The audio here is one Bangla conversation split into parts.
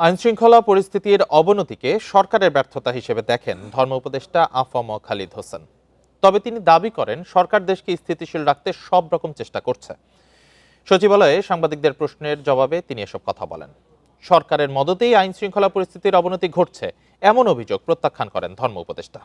আইনশৃঙ্খলা পরিস্থিতির অবনতিকে সরকারের ব্যর্থতা হিসেবে দেখেন ধর্ম উপদেষ্টা আফম খালিদ হোসেন। তবে তিনি দাবি করেন সরকার দেশকে স্থিতিশীল রাখতে সব রকম চেষ্টা করছে। সচিবালয়ে সাংবাদিকদের প্রশ্নের জবাবে তিনি এসব কথা বলেন। সরকারের মদতেই আইনশৃঙ্খলা পরিস্থিতির অবনতি ঘটছে এমন অভিযোগ প্রত্যাখ্যান করেন ধর্ম উপদেষ্টা।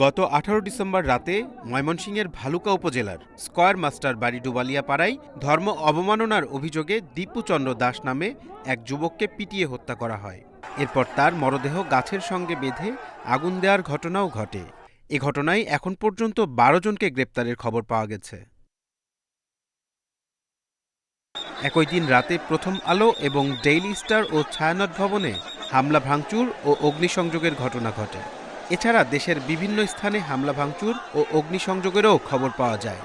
গত 18 ডিসেম্বর রাতে ময়মনসিংহের ভালুকা উপজেলার স্কয়ার মাস্টার বাড়ি ডুবালিয়াপাড়ায় ধর্ম অবমাননার অভিযোগে দীপুচন্দ্র দাস নামে এক যুবককে পিটিয়ে হত্যা করা হয়। এরপর তার মরদেহ গাছের সঙ্গে বেঁধে আগুন দেওয়ার ঘটনাও ঘটে। এ ঘটনায় এখন পর্যন্ত 12 জনকে গ্রেপ্তারের খবর পাওয়া গেছে। একই দিন রাতে প্রথম আলো এবং ডেইলি স্টার ও ছায়ানট ভবনে হামলা ভাঙচুর ও অগ্নিসংযোগের ঘটনা ঘটে। এছাড়া দেশের বিভিন্ন স্থানে হামলা ভাঙচুর ও অগ্নিসংযোগেরও খবর পাওয়া যায়।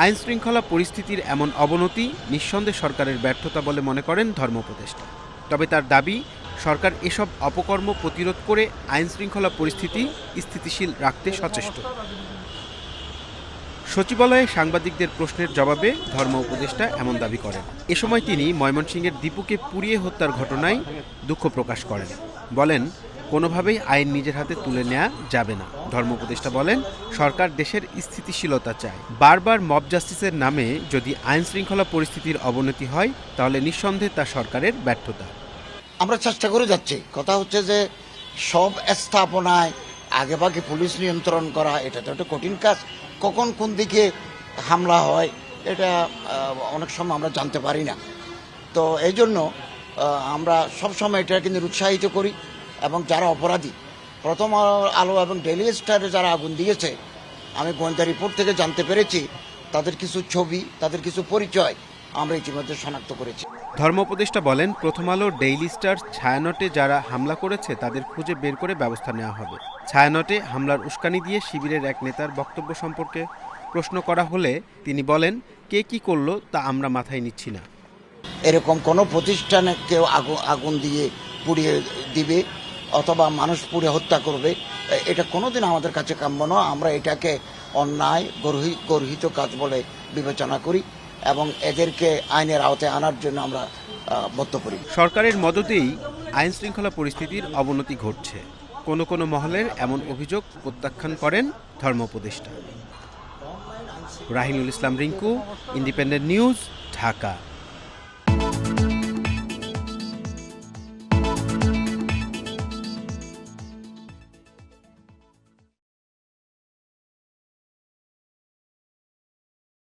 আইন শৃঙ্খলা পরিস্থিতির এমন অবনতি নিঃসন্দেহে সরকারের ব্যর্থতা বলে মনে করেন ধর্ম উপদেষ্টা। তবে তার দাবি, সরকার এসব অপকর্ম প্রতিরোধ করে আইন শৃঙ্খলা পরিস্থিতি স্থিতিশীল রাখতে সচেষ্ট। সচিবালয়ে সাংবাদিকদের প্রশ্নের জবাবে ধর্ম উপদেষ্টা এমন দাবি করেন। এ সময় তিনি ময়মনসিংহের দীপুকে পুড়িয়ে হত্যার ঘটনায় দুঃখ প্রকাশ করেন। বলেন, কোনোভাবেই আইন নিজের হাতে তুলে নেওয়া যাবে না। ধর্ম উপদেষ্টা বলেন, সরকার দেশের স্থিতিশীলতা চায়। বারবার মব জাস্টিসের নামে যদি আইন শৃঙ্খলা পরিস্থিতির অবনতি হয় তাহলে নিঃসন্দেহে তা সরকারের ব্যর্থতা। আমরা চেষ্টা করে যাচ্ছি। কথা হচ্ছে যে সব স্থাপনায় আগেভাগে পুলিশ নিয়ন্ত্রণ করা, এটা তো একটা কঠিন কাজ। কখন কোন দিকে হামলা হয় এটা অনেক সময় আমরা জানতে পারি না। তো এই জন্য আমরা সবসময় এটা কিন্তু উৎসাহিত করি। এবং যারা অপরাধী, প্রথম আলো এবং ডেইলি স্টারে যারা আগুন দিয়েছে, আমি গোয়েন্দা রিপোর্ট থেকে জানতে পেরেছি তাদের কিছু ছবি, তাদের কিছু পরিচয় আমরা ইতিমধ্যে শনাক্ত করেছি। ধর্ম উপদেষ্টা বলেন, প্রথম আলো, ডেইলি স্টার, ছায়ানটে যারা হামলা করেছে তাদের খুঁজে বের করে ব্যবস্থা নেওয়া হবে। ছায়ানটে হামলার উস্কানি দিয়ে শিবিরের এক নেতার বক্তব্য সম্পর্কে প্রশ্ন করা হলে তিনি বলেন, কে কি করলো তা আমরা মাথায় নিচ্ছি না। এরকম কোনো প্রতিষ্ঠানে কেউ আগুন দিয়ে পুড়িয়ে দিবে অথবা মানুষ পুড়ে হত্যা করবে, এটা কোনোদিন আমাদের কাছে কাম্য নয়। আমরা এটাকে অন্যায় গর্হিত কাজ বলে বিবেচনা করি এবং এদেরকে আইনের আওতায় আনার জন্য আমরা বদ্ধপরি। সরকারের মদতেই আইন শৃঙ্খলা পরিস্থিতির অবনতি ঘটছে, কোনো কোনো মহলের এমন অভিযোগ প্রত্যাখ্যান করেন ধর্ম উপদেষ্টা। রাহিনুল ইসলাম রিঙ্কু, ইন্ডিপেন্ডেন্ট নিউজ, ঢাকা।